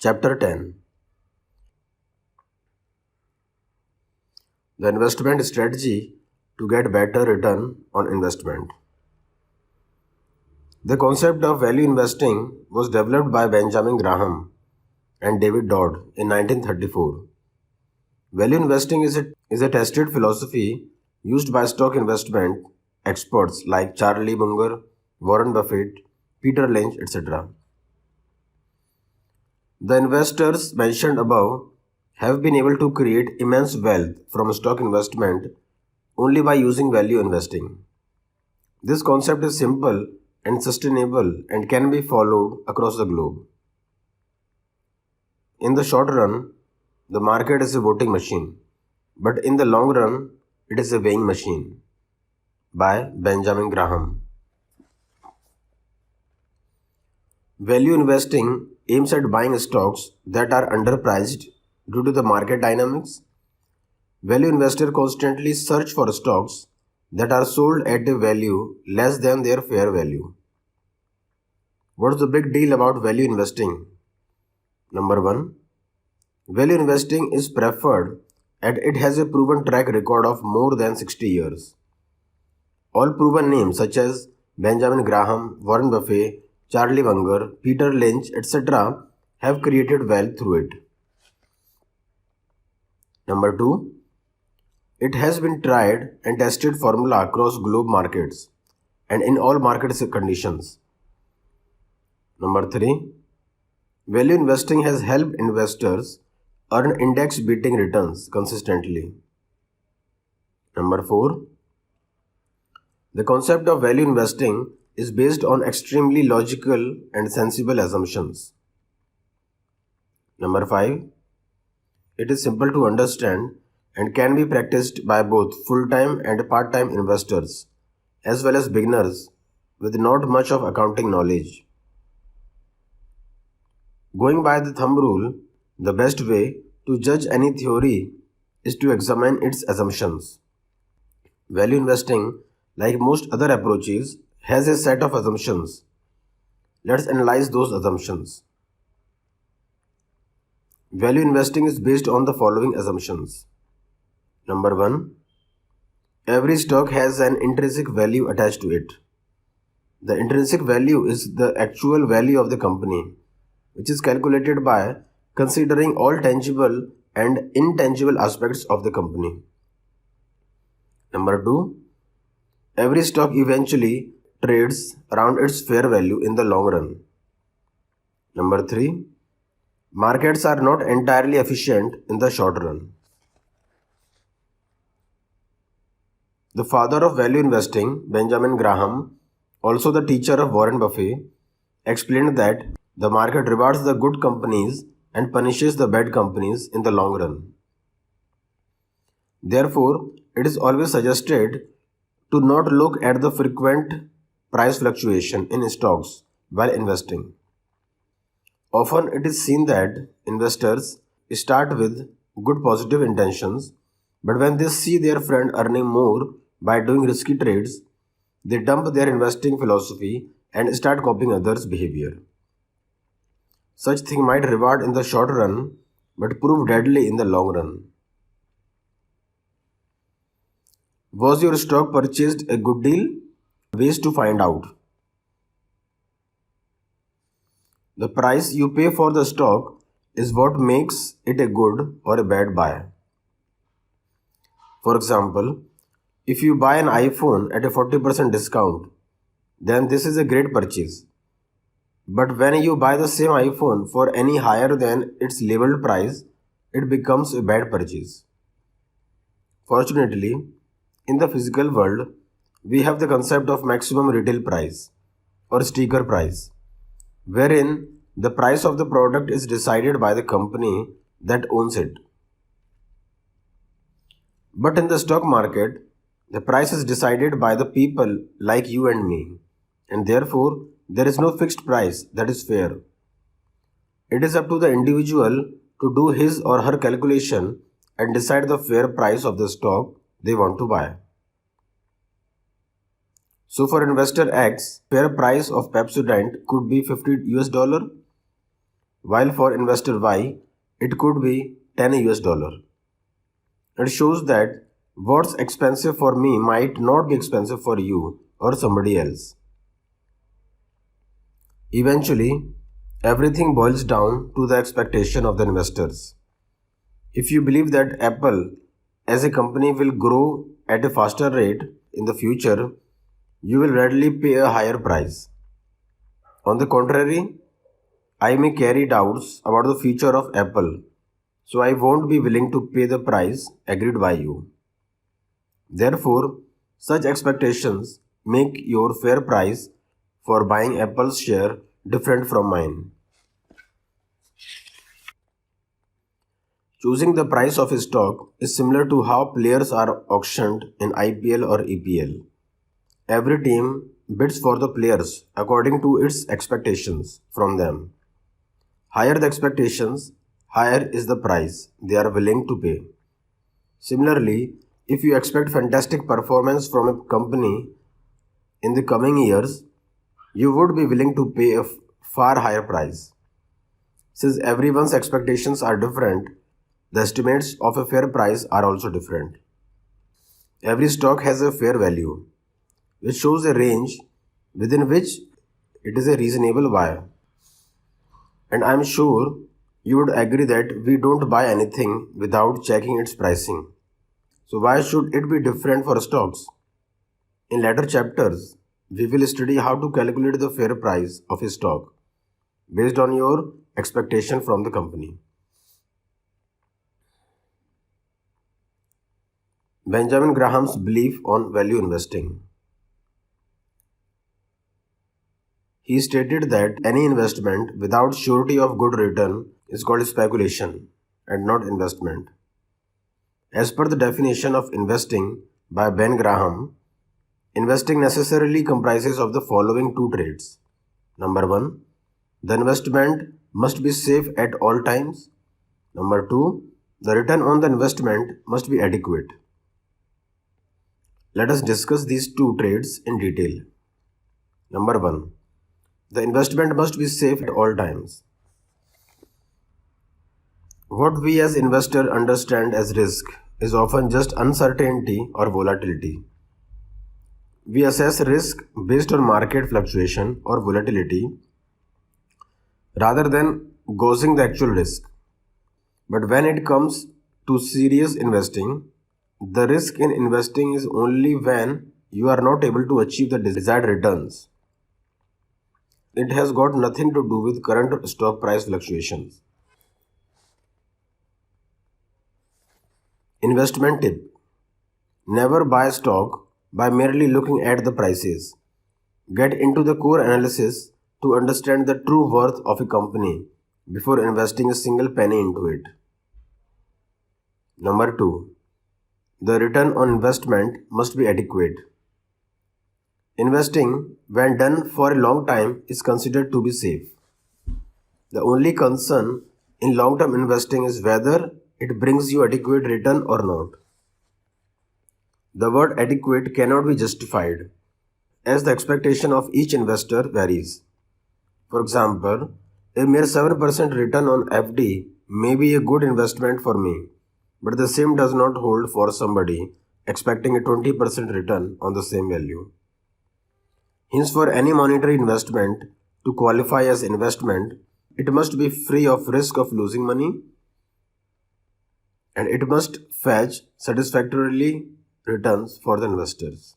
Chapter 10. The investment strategy to get better return on investment. The concept of value investing was developed by Benjamin Graham and David Dodd in 1934. Value investing is a tested philosophy used by stock investment experts like Charlie Munger, Warren Buffett, Peter Lynch, etc. The investors mentioned above have been able to create immense wealth from stock investment only by using value investing. This concept is simple and sustainable and can be followed across the globe. In the short run, the market is a voting machine, but in the long run, it is a weighing machine. By Benjamin Graham. Value investing aims at buying stocks that are underpriced due to the market dynamics. Value investors constantly search for stocks that are sold at a value less than their fair value. What's the big deal about value investing? Number 1. Value investing is preferred and it has a proven track record of more than 60 years. All proven names such as Benjamin Graham, Warren Buffett, Charlie Munger, Peter Lynch, etc. have created wealth through it. Number 2. It has been tried and tested formula across globe markets and in all market conditions. Number 3. Value investing has helped investors earn index-beating returns consistently. Number 4. The concept of value investing is based on extremely logical and sensible assumptions. Number 5. It is simple to understand and can be practiced by both full-time and part-time investors as well as beginners with not much of accounting knowledge. Going by the thumb rule, the best way to judge any theory is to examine its assumptions. Value investing, like most other approaches, has a set of assumptions. Let's analyze those assumptions. Value investing is based on the following assumptions. Number 1. Every stock has an intrinsic value attached to it. The intrinsic value is the actual value of the company, which is calculated by considering all tangible and intangible aspects of the company. Number 2. Every stock eventually trades around its fair value in the long run. Number 3. Markets are not entirely efficient in the short run. The father of value investing, Benjamin Graham, also the teacher of Warren Buffett, explained that the market rewards the good companies and punishes the bad companies in the long run. Therefore, it is always suggested to not look at the frequent price fluctuation in stocks while investing. Often it is seen that investors start with good positive intentions, but when they see their friend earning more by doing risky trades, they dump their investing philosophy and start copying others' behavior. Such thing might reward in the short run but prove deadly in the long run. Was your stock purchased a good deal? Ways to find out. The price you pay for the stock is what makes it a good or a bad buy. For example, if you buy an iPhone at a 40% discount, then this is a great purchase. But when you buy the same iPhone for any higher than its labeled price, it becomes a bad purchase. Fortunately, in the physical world, we have the concept of maximum retail price or sticker price, wherein the price of the product is decided by the company that owns it. But in the stock market, the price is decided by the people like you and me, and therefore there is no fixed price that is fair. It is up to the individual to do his or her calculation and decide the fair price of the stock they want to buy. So for investor X, fair price of Pepsodent could be $50, while for investor Y, it could be 10 US dollar. It shows that what's expensive for me might not be expensive for you or somebody else. Eventually, everything boils down to the expectation of the investors. If you believe that Apple as a company will grow at a faster rate in the future, you will readily pay a higher price. On the contrary, I may carry doubts about the future of Apple, so I won't be willing to pay the price agreed by you. Therefore, such expectations make your fair price for buying Apple's share different from mine. Choosing the price of a stock is similar to how players are auctioned in IPL or EPL. Every team bids for the players according to its expectations from them. Higher the expectations, higher is the price they are willing to pay. Similarly, if you expect fantastic performance from a company in the coming years, you would be willing to pay a far higher price. Since everyone's expectations are different, the estimates of a fair price are also different. Every stock has a fair value, which shows a range within which it is a reasonable buy. And I'm sure you would agree that we don't buy anything without checking its pricing. So why should it be different for stocks? In later chapters, we will study how to calculate the fair price of a stock based on your expectation from the company. Benjamin Graham's belief on value investing. He stated that any investment without surety of good return is called speculation and not investment. As per the definition of investing by Ben Graham, investing necessarily comprises of the following two traits. Number 1, the investment must be safe at all times. Number 2, the return on the investment must be adequate. Let us discuss these two traits in detail. Number 1, the investment must be safe at all times. What we as investors understand as risk is often just uncertainty or volatility. We assess risk based on market fluctuation or volatility rather than gauging the actual risk. But when it comes to serious investing, the risk in investing is only when you are not able to achieve the desired returns. It has got nothing to do with current stock price fluctuations. Investment tip: never buy stock by merely looking at the prices. Get into the core analysis to understand the true worth of a company before investing a single penny into it. Number 2, the return on investment must be adequate. Investing, when done for a long time, is considered to be safe. The only concern in long-term investing is whether it brings you adequate return or not. The word adequate cannot be justified, as the expectation of each investor varies. For example, a mere 7% return on FD may be a good investment for me, but the same does not hold for somebody expecting a 20% return on the same value. Hence, for any monetary investment to qualify as investment, it must be free of risk of losing money and it must fetch satisfactorily returns for the investors.